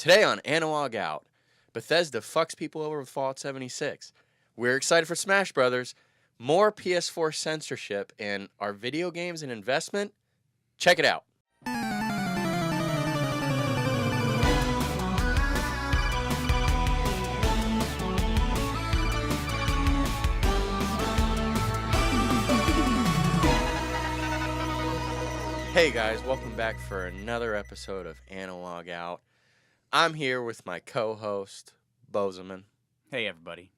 Today on Analog Out, Bethesda fucks people over with Fallout 76. We're excited for Smash Brothers, more PS4 censorship, and are video games an investment? Check it out. Hey guys, welcome back for another episode of Analog Out. I'm here with my co-host, Bozeman. Hey, everybody.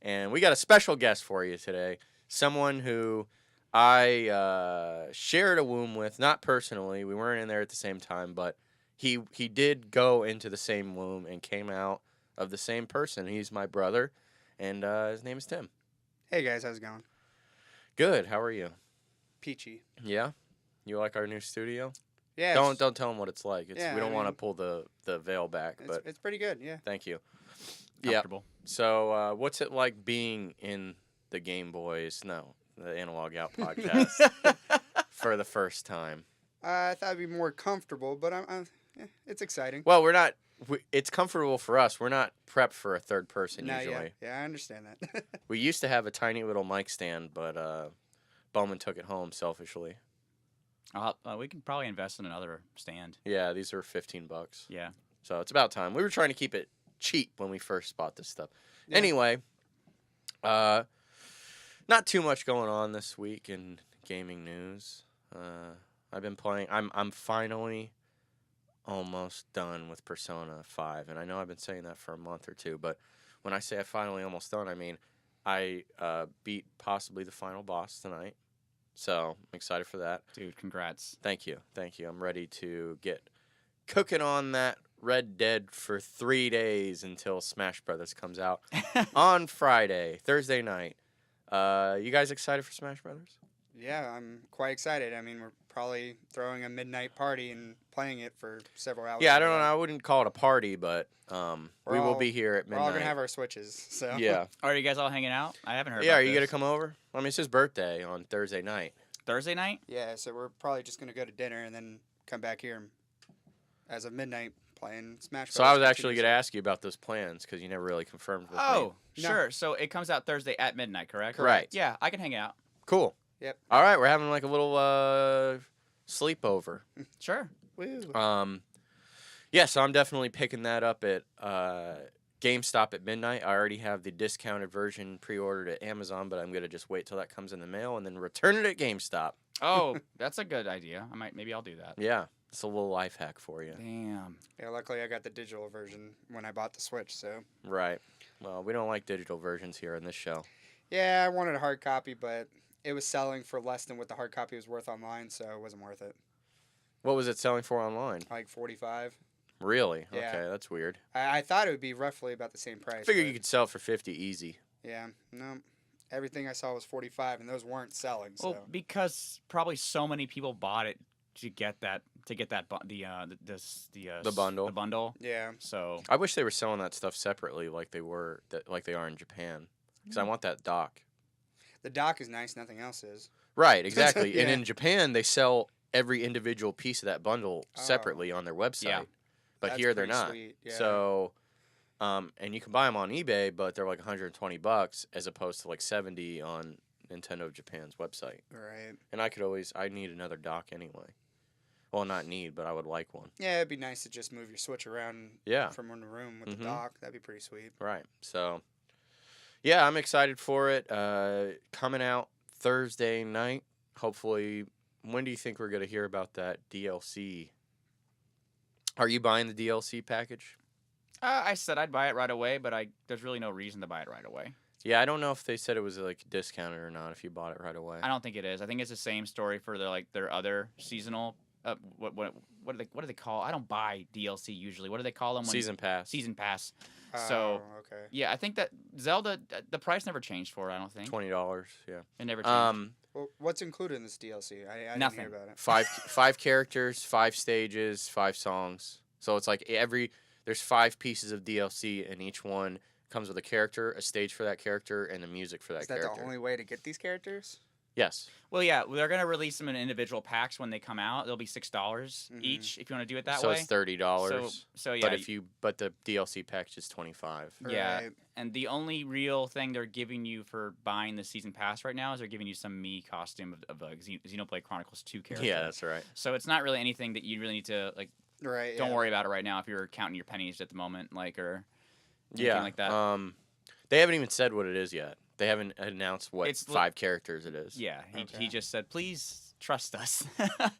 And we got a special guest for you today. Someone who I shared a womb with, not personally. We weren't in there at the same time, but he did go into the same womb and came out of the same person. He's my brother, and his name is Tim. Hey guys, how's it going? Good. How are you? Peachy. Yeah? You like our new studio? Yeah. Don't tell them what it's like. Yeah, we don't want to pull the veil back, but it's pretty good. Yeah. thank you. Comfortable. Yeah. So, what's it like being in the the Analog Out podcast for the first time? I thought it'd be more comfortable, but it's exciting. Well, we're not. It's comfortable for us. We're not prepped for a third person usually. Yeah, I understand that. We used to have a tiny little mic stand, but Bowman took it home selfishly. We can probably invest in another stand. Yeah, these are $15. Yeah. So it's about time. We were trying to keep it cheap when we first bought this stuff. Yeah. Anyway, not too much going on this week in gaming news. I've been playing. I'm finally almost done with Persona 5, and I know I've been saying that for a month or two. But when I say I'm finally almost done, I mean I beat possibly the final boss tonight. So I'm excited for that. Dude, congrats. Thank you. I'm ready to get cooking on that Red Dead for 3 days until Smash Brothers comes out on Thursday night. You guys excited for Smash Brothers? Yeah, I'm quite excited. I mean, we're probably throwing a midnight party and playing it for several hours. Yeah, I don't know. I wouldn't call it a party, but we will be here at midnight. We're all gonna have our Switches, so Yeah. Are you guys all hanging out? I haven't heard Yeah, about are you this. going to come over? I mean, it's his birthday on Thursday night. Thursday night? Yeah, so we're probably just gonna go to dinner and then come back here as of midnight playing Smash. So I was actually going to ask you about those plans because you never really confirmed with me. Oh, No. sure. So it comes out Thursday at midnight, correct? Right. Yeah, I can hang out. Cool. Yep. All right, we're having like a little sleepover. Sure. Woo. Yeah, so I'm definitely picking that up at GameStop at midnight. I already have the discounted version pre-ordered at Amazon, but I'm going to just wait till that comes in the mail and then return it at GameStop. Oh, that's a good idea. Maybe I'll do that. Yeah, it's a little life hack for you. Damn. Yeah, luckily I got the digital version when I bought the Switch, so. Right. Well, we don't like digital versions here in this show. Yeah, I wanted a hard copy, but it was selling for less than what the hard copy was worth online, so it wasn't worth it. What was it selling for online? Like $45. Really? Yeah. Okay, that's weird. I thought it would be roughly about the same price. I figured but you could sell it for $50 easy. Yeah, no. Everything I saw was $45, and those weren't selling. So. Well, because probably so many people bought it to get that the bundle. The bundle. Yeah. So I wish they were selling that stuff separately like they are in Japan because I want that dock. The dock is nice. Nothing else is. Right, exactly. Yeah. And in Japan, they sell every individual piece of that bundle separately on their website. Yeah. But That's here they're pretty not. sweet, yeah. So, and you can buy them on eBay, but they're like $120 as opposed to like $70 on Nintendo Japan's website. Right. And I need another dock anyway. Well, not need, but I would like one. Yeah, it'd be nice to just move your Switch around Yeah. from room to room with Mhm. the dock. That'd be pretty sweet. Right. So, yeah, I'm excited for it. Coming out Thursday night. Hopefully, when do you think we're going to hear about that DLC? Are you buying the DLC package? I said I'd buy it right away, but there's really no reason to buy it right away. Yeah, I don't know if they said it was like discounted or not if you bought it right away. I don't think it is. I think it's the same story for their other seasonal. What do they call? I don't buy DLC usually. What do they call them? Season pass. Season pass. So okay. yeah, I think that Zelda, the price never changed for it. I don't think $20. Yeah. it never changed. Well, what's included in this DLC? I Nothing. didn't hear about it. Five characters, 5 stages, 5 songs. So it's like there's 5 pieces of DLC, and each one comes with a character, a stage for that character, and the music for that Is that character. the only way to get these characters? Yes. Well, yeah, they're gonna release them in individual packs when they come out. They'll be $6 Mhm. each if you want to do it that so way. it's $30. So yeah, But the DLC package is $25. yeah. Right. And the only real thing they're giving you for buying the season pass right now is they're giving you some Mii costume of a Xenoblade Chronicles 2 character. Yeah, that's right. So it's not really anything that you really need to like. Right. Don't yeah. worry about it right now if you're counting your pennies at the moment, like or anything like that. They haven't even said what it is yet. They haven't announced what It's 5 characters it is. Yeah, he Okay. just said, please trust us.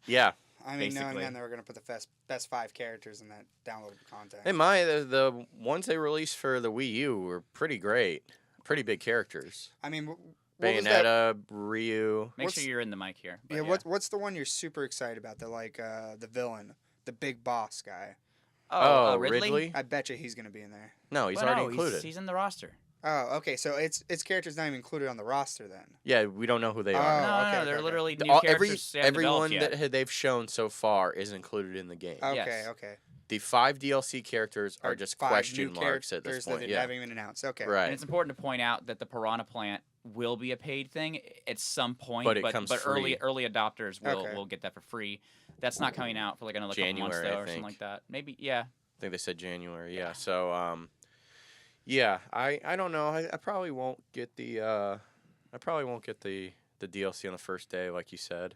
Yeah. I mean, knowing basically. then they were going to put the best 5 characters in that downloadable content. And the ones they released for the Wii U were pretty great. Pretty big characters. I mean, what was that? Bayonetta, Ryu. Make What's- sure you're in the mic here. but Yeah, what's the one you're super excited about? The villain, the big boss guy. Oh, Ridley? Ridley? I bet you he's going to be in there. No, he's Well, already no, included. He's in the roster. Oh, okay. So its character's not even included on the roster then. Yeah, we don't know who they Oh, are. No, okay, they're okay. literally new Every characters. they haven't everyone developed yet. that they've shown so far is included in the game. Okay, Yes. okay. The 5 DLC characters are Or just 5 question new marks at this characters point. that they Yeah, haven't even announced. Okay. right. And it's important to point out that the Piranha Plant will be a paid thing at some point, But it comes free. early adopters Okay. will get that for free. That's not coming out for like another couple months January, though, I or something think. like that. Maybe, yeah. I think they said January. Yeah. So yeah, I don't know. I probably won't get the DLC on the first day, like you said,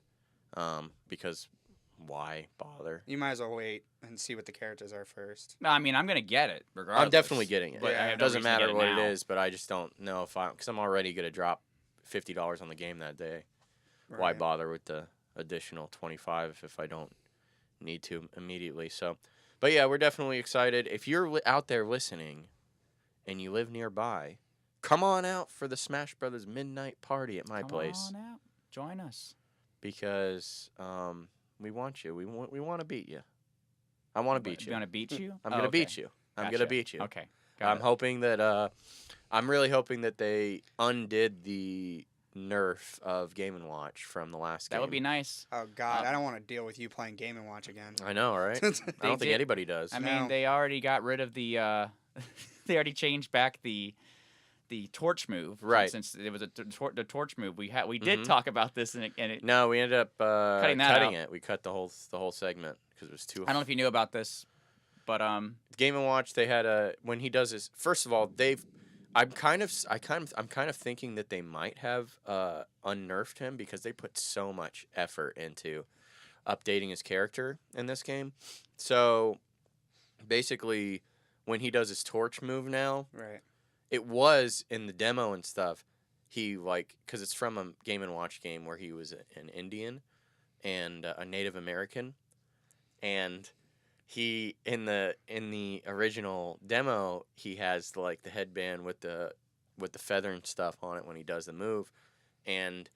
because why bother? You might as well wait and see what the characters are first. No, I mean, I'm gonna get it regardless. I'm definitely getting it. But Yeah. I It have It no doesn't reason to matter get what now. it is, but I just don't know if because I'm already gonna drop $50 on the game that day. Why Right. bother with the additional 25 if I don't need to immediately? So, but yeah, we're definitely excited. If you're out there listening and you live nearby, come on out for the Smash Brothers midnight party at my Come place on out. Join us. because we want you. We want to beat you. I want to beat you. Gonna beat you? I'm Oh, gonna okay. beat you. I'm gonna Gotcha. beat you. Okay. I'm Got it. hoping that I'm really hoping that they undid the nerf of Game and Watch from the last game. That would be nice. Oh God, I don't want to deal with you playing Game and Watch again. I know, right? I don't think did- anybody does. I No. mean, they already got rid of the. They already changed back the torch move. Right. Since it was the torch move, we did Mhm. talk about this, and it No, we ended up Cutting that out. it. We cut the whole segment because it was too. I don't know if you knew about this, but Game and Watch. They had when he does his. First of all, I'm kind of thinking that they might have unnerfed him because they put so much effort into updating his character in this game. So basically, when he does his torch move now, Right. it was in the demo and stuff. He because it's from a Game and Watch game where he was an Indian and a Native American, and he in the original demo he has the headband with the feather and stuff on it when he does the move, and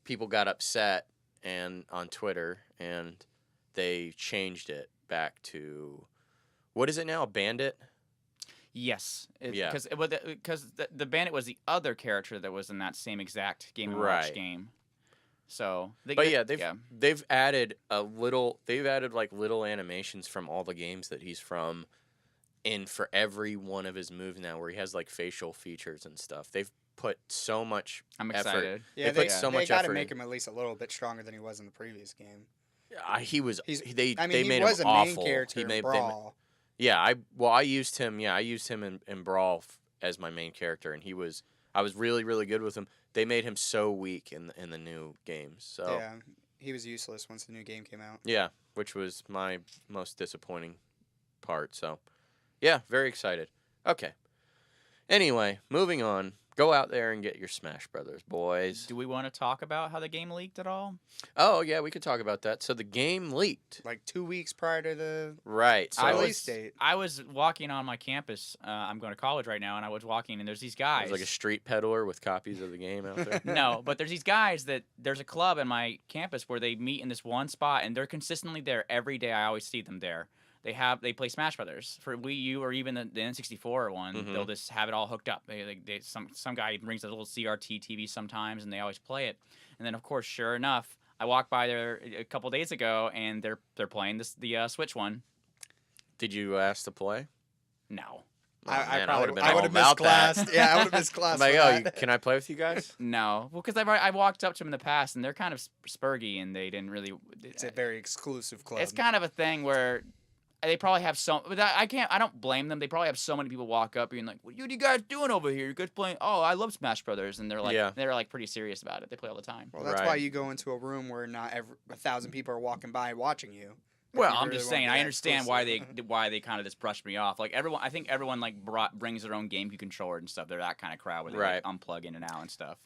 people got upset and on Twitter and they changed it back to what is it now, a bandit? yes, Yeah. because the bandit was the other character that was in that same exact Game and Watch Right. game. So, But yeah, they've added little animations from all the games that he's from in for every one of his moves now, where he has facial features and stuff. They've put so much I'm effort. excited. Yeah, They they, put so they much got to effort make in. him at least a little bit stronger than he was in the previous game. He was. He's- They I mean, they he made was him a main awful. character He in made Brawl. I used him. Yeah, I used him in Brawl as my main character, and I was really really good with him. They made him so weak in the new games. So Yeah, he was useless once the new game came out. yeah, which was my most disappointing part. So, yeah, very excited. Okay. Anyway, moving on. Go out there and get your Smash Brothers, boys. Do we want to talk about how the game leaked at all? Oh, yeah, we could talk about that. So the game leaked. Like 2 weeks prior to the Right. So release date. I was walking on my campus. I'm going to college right now, and I was walking, and there's these it guys. was like a street peddler with copies of the game out there. No, but there's these guys there's a club in my campus where they meet in this one spot, and they're consistently there every day. I always see them there. They play Smash Brothers for Wii U or even the N64 one. Mhm. They'll just have it all hooked up. Some guy brings a little CRT TV sometimes, and they always play it. And then of course, sure enough, I walked by there a couple days ago, and they're playing the Switch one. Did you ask to play? No. Man, I would have been I all would have missed about that. class. Yeah, I would have missed class. I'm like, for oh, that. can I play with you guys? No, well, because I walked up to them in the past, and they're kind of spurgy, and they didn't really. It's a very exclusive club. It's kind of a thing where they probably have so. But I don't blame them. They probably have so many people walk up being like, "What are you guys doing over here? You guys playing? Oh, I love Smash Brothers," and they're like, Yeah. they're like pretty serious about it. They play all the time. Well, that's Right. why you go into a room where not 1,000 people are walking by watching you. If Well, you I'm really just wanna saying. be I that understand exclusive. why they kind of just brushed me off. Like everyone, I think everyone like brings their own GameCube controller and stuff. They're that kind of crowd where they like, unplug in and out and stuff.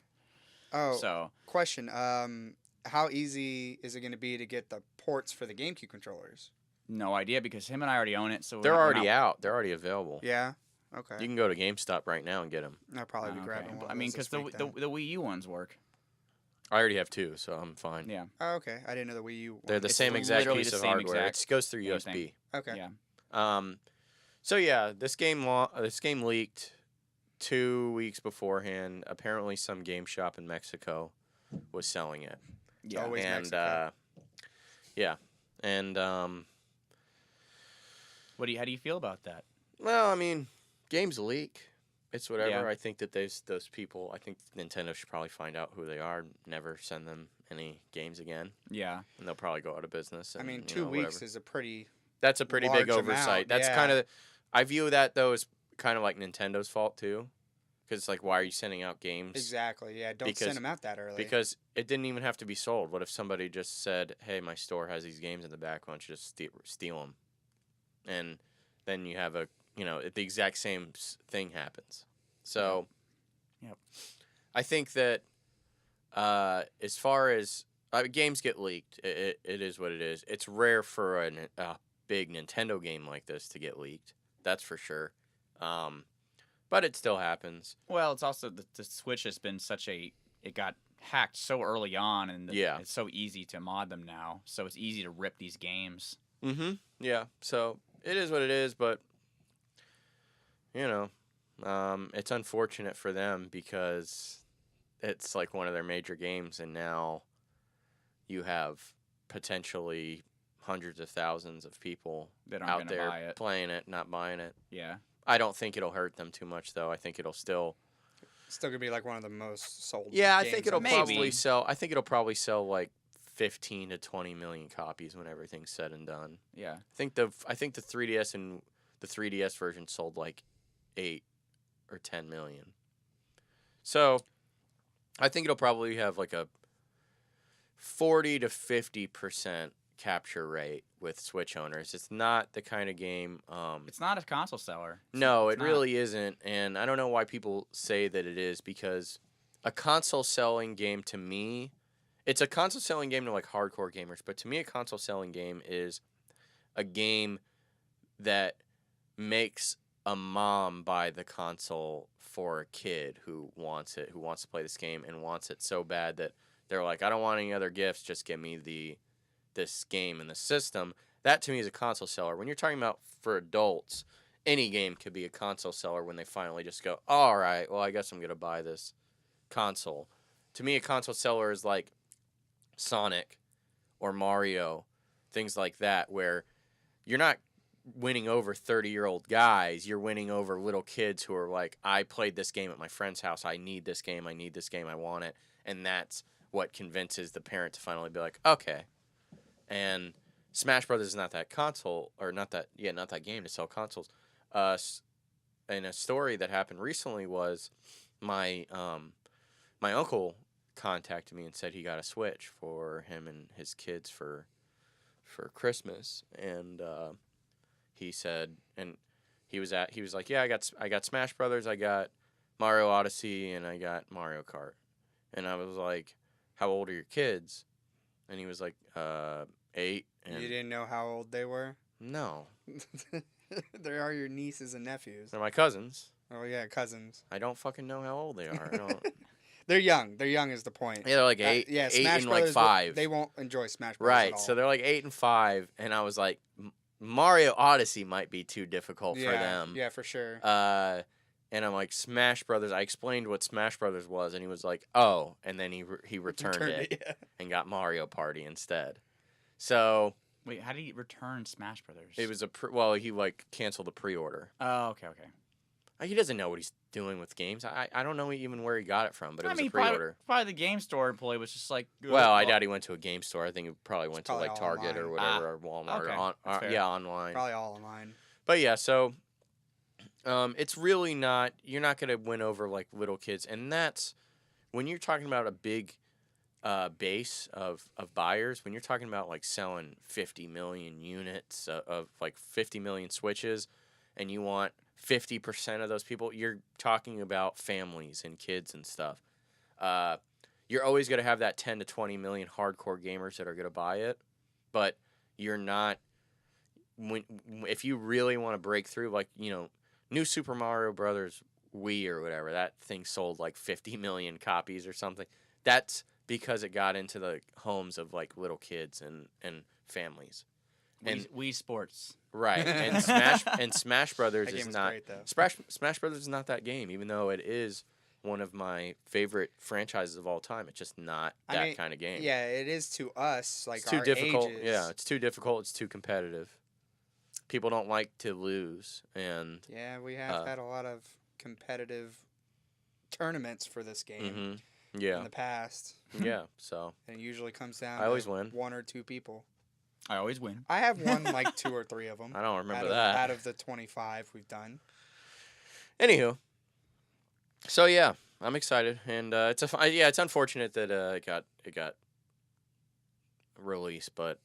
Oh, So question. How easy is it going to be to get the ports for the GameCube controllers? no idea because him and I already own it. So They're we're already not- out. They're already available. Yeah. Okay. You can go to GameStop right now and get them. I'll probably be Okay. grabbing one. I mean, because the Wii U ones work. I already have 2, so I'm fine. Yeah. Oh, okay. I didn't know the Wii U. They're the It's same exact literally piece the of same hardware. exact It goes through same USB. thing. Okay. Yeah. So yeah, this game leaked 2 weeks beforehand. Apparently, some game shop in Mexico was selling it. Yeah. Always and Mexico. yeah, and How do you feel about that? well, I mean, games leak. It's whatever. Yeah. I think that those people. I think Nintendo should probably find out who they are. Never send them any games again, Yeah. and they'll probably go out of business. I And, mean, you 2 know, weeks whatever. is a pretty. That's a pretty large big oversight. amount, That's yeah. kind of. I view that though as kind of like Nintendo's fault too, because it's like, why are you sending out games? Exactly. Yeah. Don't Because- send them out that early. Because it didn't even have to be sold. What if somebody just said, "Hey, my store has these games in the back. Why don't you just steal them?" And then you have the exact same thing happens. So, Yep. I think that as far as games get leaked, it is what it is. It's rare for a big Nintendo game like this to get leaked. That's for sure. But it still happens. Well, it's also the Switch has been it got hacked so early on, and Yeah. it's so easy to mod them now. So it's easy to rip these games. Mm-hmm. Yeah. So it is what it is, but it's unfortunate for them because it's like one of their major games, and now you have potentially hundreds of thousands of people That aren't out gonna there buy it. playing it, not buying it. Yeah. I don't think it'll hurt them too much, though. I think it'll still. Still gonna be like one of the most sold. Yeah, I games think it'll on the Maybe. probably Steam. sell. I think it'll probably sell like 15 to 20 million copies when everything's said and done. Yeah. I think the 3DS and the 3DS version sold like 8 or 10 million. So, I think it'll probably have like a 40 to 50% capture rate with Switch owners. It's not the kind of game. It's not a console seller. No, it's it not. really isn't, and I don't know why people say that it is, because a console selling game to me, it's a console selling game to like hardcore gamers, but to me a console selling game is a game that makes a mom buy the console for a kid who wants it, who wants to play this game and wants it so bad that they're like, I don't want any other gifts, just give me this game and the system. That to me is a console seller. When you're talking about for adults, any game could be a console seller when they finally just go, all right, well, I guess I'm going to buy this console. To me, a console seller is like Sonic or Mario, things like that, where you're not winning over 30-year-old guys. You're winning over little kids who are like, I played this game at my friend's house. I need this game. I want it. And that's what convinces the parent to finally be like, okay. And Smash Brothers is not that console, or not that game to sell consoles. And a story that happened recently was my uncle contacted me and said he got a Switch for him and his kids for Christmas, and he said, and he was like, yeah, I got Smash Brothers, I got Mario Odyssey, and I got Mario Kart. And I was like, how old are your kids? And he was like, 8. And You didn't know how old they were? no, They are your nieces and nephews. they're my cousins. Oh yeah, cousins. I don't fucking know how old they are. I don't. They're young. They're young is the point. Yeah, they're like 8, Yeah, 8 Smash and Brothers, like 5. They won't enjoy Smash Brothers Right, at all. so they're like 8 and 5, and I was like, Mario Odyssey might be too difficult for them. Yeah, for sure. And I'm like, Smash Brothers. I explained what Smash Brothers was, and he was like, oh, and then he returned it Yeah. and got Mario Party instead. So Wait, how did he return Smash Brothers? it was he like canceled the pre-order. Oh, okay. He doesn't know what he's doing with games. I don't know even where he got it from, but it was a probably, pre-order. probably the game store employee was just like. Well, I doubt he went to a game store. I think he probably went to probably like all Target or online. whatever, or Walmart, okay. or That's fair. yeah, online. Probably all online. But yeah, so it's really not. You're not gonna win over like little kids, and that's when you're talking about a big base of buyers. When you're talking about like selling 50 million units of like 50 million Switches, and you want 50% of those people, you're talking about families and kids and stuff. You're always going to have that 10 to 20 million hardcore gamers that are going to buy it, but you're not. If you really want to break through, like, new Super Mario Brothers Wii or whatever, that thing sold like 50 million copies or something. That's because it got into the homes of like little kids and families. And Wii Sports. right, and Smash Brothers That is game was not great, though. Smash Brothers is not that game, even though it is one of my favorite franchises of all time. It's just not that kind of game. Yeah, it is to us. Like It's too our difficult. ages. Yeah, it's too difficult. It's too competitive. People don't like to lose, and Yeah, we have had a lot of competitive tournaments for this game in yeah, the past. yeah. So And it usually comes down I always to win. one or two people. I always win. I have won like 2 or 3 of them. I don't remember out that. of the 25 we've done. Anywho, so yeah, I'm excited, and it's unfortunate that it got released, but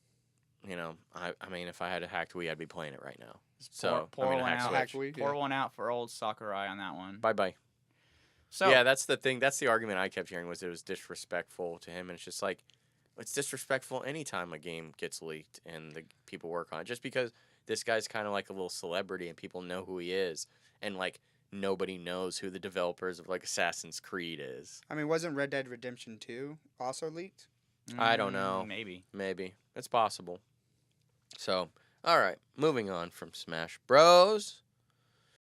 I mean, if I had a hacked Wii, I'd be playing it right now. So pour I mean, a one hacked out. Switch. Hacked Wii, Pour yeah. one out for old Sakurai on that one. Bye bye. So yeah, that's the thing. That's the argument I kept hearing, was it was disrespectful to him, and it's just like, it's disrespectful anytime a game gets leaked and the people work on it. Just because this guy's kind of like a little celebrity and people know who he is, and like nobody knows who the developers of like Assassin's Creed is. I mean, wasn't Red Dead Redemption 2 also leaked? I don't know. Maybe. It's possible. So, all right, moving on from Smash Bros.